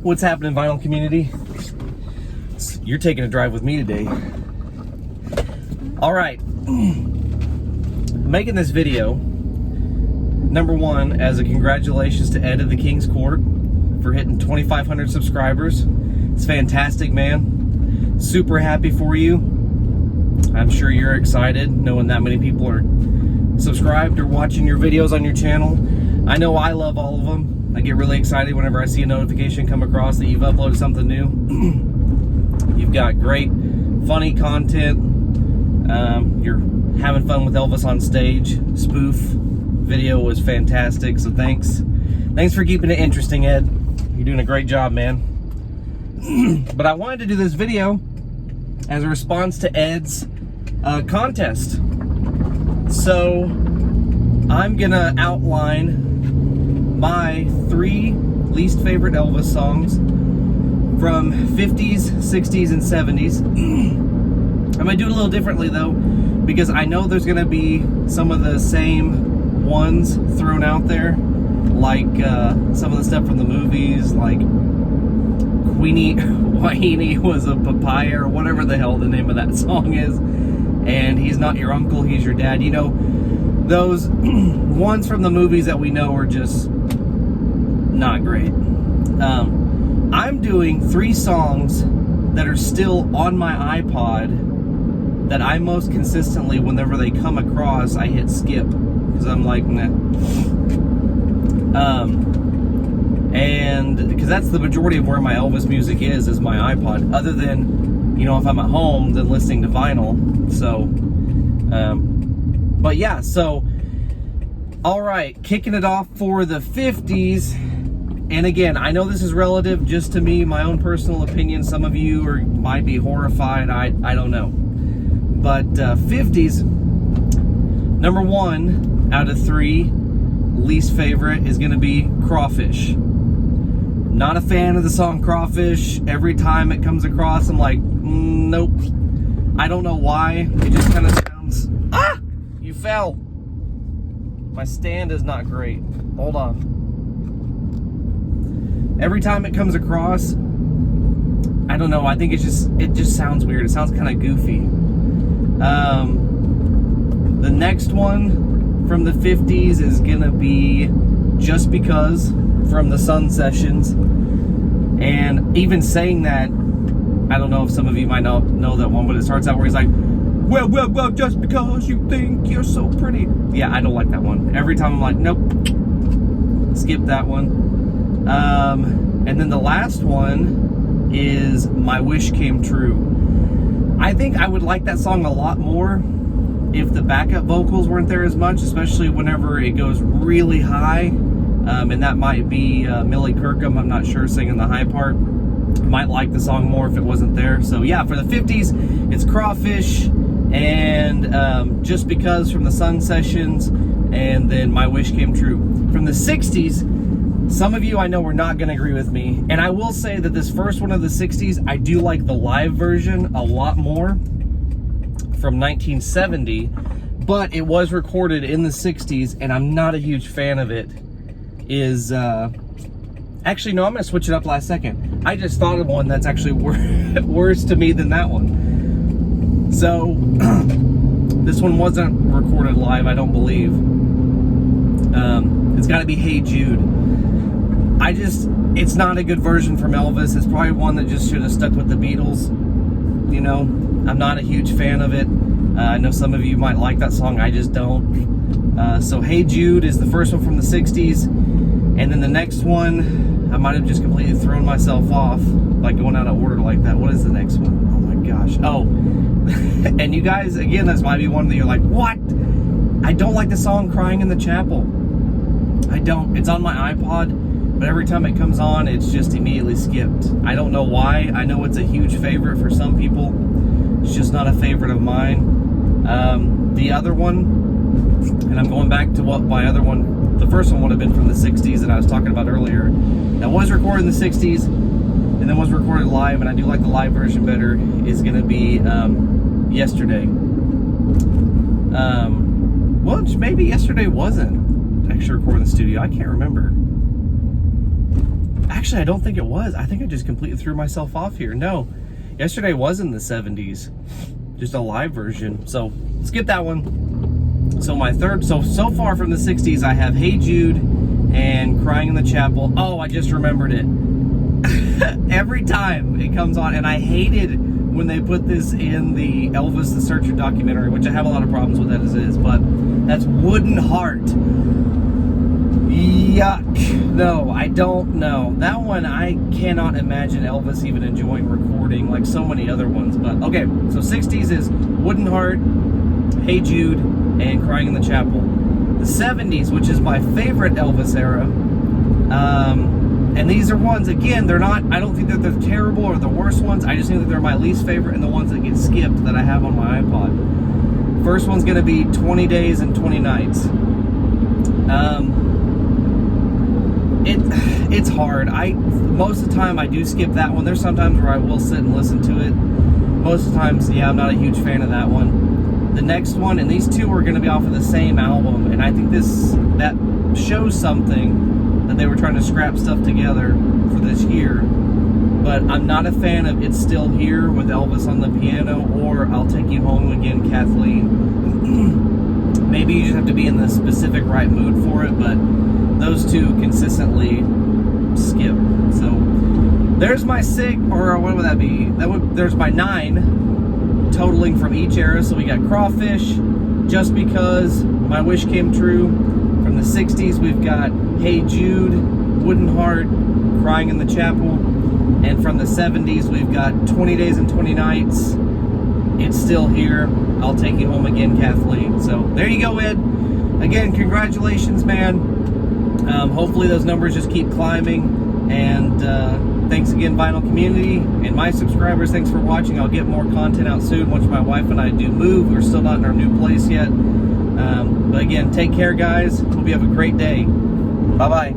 What's happening, vinyl community? You're taking a drive with me today. All right, making this video, number one, as a congratulations to Ed of the King's Court for hitting 2,500 subscribers. It's fantastic, man. Super happy for you. I'm sure you're excited knowing that many people are subscribed or watching your videos on your channel. I know I love all of them. I get really excited whenever I see a notification come across that you've uploaded something new. You've got great, funny content. You're having fun with Elvis on stage. Spoof video was fantastic, so thanks. Thanks for keeping it interesting, Ed. You're doing a great job, man. But I wanted to do this video as a response to Ed's contest. So I'm gonna outline my 3 least favorite Elvis songs from 50s, 60s, and 70s. I'm gonna do it a little differently though, because I know there's gonna be some of the same ones thrown out there, like some of the stuff from the movies, like Queenie Wahine was a papaya, or whatever the hell the name of that song is, and he's not your uncle, he's your dad. You know, those ones from the movies that we know are just not great. I'm doing 3 songs that are still on my iPod that I most consistently, whenever they come across, I hit skip, because I'm like, nah. And because that's the majority of where my Elvis music is my iPod, other than, you know, if I'm at home, then listening to vinyl. So, but yeah, so, all right, kicking it off for the 50s. And again, I know this is relative just to me, my own personal opinion. Some of you might be horrified, I don't know. But 50s, number 1 out of 3 least favorite is gonna be Crawfish. Not a fan of the song Crawfish. Every time it comes across, I'm like, nope. I don't know why, it just kind of sounds, ah, you fell. My stand is not great, hold on. Every time it comes across, I don't know, I think it just sounds weird. It sounds kind of goofy. The next one from the 50s is gonna be Just Because from the Sun Sessions. And even saying that, I don't know if some of you might not know that one, but it starts out where he's like, well, just because you think you're so pretty. Yeah, I don't like that one. Every time I'm like, nope, skip that one. And then the last one is My Wish Came True. I think I would like that song a lot more if the backup vocals weren't there as much, especially whenever it goes really high. And that might be Millie Kirkham, I'm not sure, singing the high part. Might like the song more if it wasn't there. So yeah, for the 50s, it's Crawfish and Just Because from the Sun Sessions, and then My Wish Came True. From the 60s, some of you I know are not going to agree with me, and I will say that this first one of the 60s, I do like the live version a lot more, from 1970, but it was recorded in the 60s, and I'm not a huge fan of it. Is actually, no, I'm going to switch it up last second. I just thought of one that's actually worse to me than that one. So, this one wasn't recorded live, I don't believe. It's got to be Hey Jude. It's not a good version from Elvis. It's probably one that just should have stuck with the Beatles. You know, I'm not a huge fan of it. I know some of you might like that song, I just don't. So Hey Jude is the first one from the 60s. And then the next one, I might have just completely thrown myself off by going out of order like that. What is the next one? Oh my gosh. Oh, and you guys, again, this might be one that you're like, what? I don't like the song Crying in the Chapel. I don't. It's on my iPod, but every time it comes on, it's just immediately skipped. I don't know why. I know it's a huge favorite for some people. It's just not a favorite of mine. The other one, and I'm going back to what my other one, the first one would have been from the 60s that I was talking about earlier. That was recorded in the 60s and then was recorded live, and I do like the live version better, is going to be Yesterday. Well, maybe Yesterday wasn't actually recorded in the studio. I can't remember. Actually, I don't think it was. I think I just completely threw myself off here. No, yesterday was in the 70s, just a live version. So skip that one. So my third, so far from the 60s, I have Hey Jude and Crying in the Chapel. Oh, I just remembered it. Every time it comes on, and I hated when they put this in the Elvis the Searcher documentary, which I have a lot of problems with that as is, but that's Wooden Heart. Yuck. No, I don't know. That one, I cannot imagine Elvis even enjoying recording like so many other ones. But okay, so 60s is Wooden Heart, Hey Jude, and Crying in the Chapel. The 70s, which is my favorite Elvis era, and these are ones, again, they're not, I don't think that they're terrible or the worst ones. I just think that they're my least favorite and the ones that get skipped that I have on my iPod. First one's going to be 20 Days and 20 Nights. It's hard. Most of the time I do skip that one. There's sometimes where I will sit and listen to it. Most of the times, yeah, I'm not a huge fan of that one. The next one, and these two are going to be off of the same album, and I think that shows something, that they were trying to scrap stuff together for this year. But I'm not a fan of It's Still Here with Elvis on the piano, or I'll Take You Home Again, Kathleen. Maybe you just have to be in the specific right mood for it, but those two consistently skip. So there's my or what would that be? There's my 9 totaling from each era. So we got Crawfish, Just Because, My Wish Came True. From the 60s, we've got Hey Jude, Wooden Heart, Crying in the Chapel. And from the 70s, we've got 20 Days and 20 Nights, It's Still Here, I'll Take You Home Again, Kathleen. So there you go, Ed. Again, congratulations, man. Hopefully those numbers just keep climbing. And thanks again, Vinyl Community. And my subscribers, thanks for watching. I'll get more content out soon once my wife and I do move. We're still not in our new place yet. But again, take care, guys. Hope you have a great day. Bye-bye.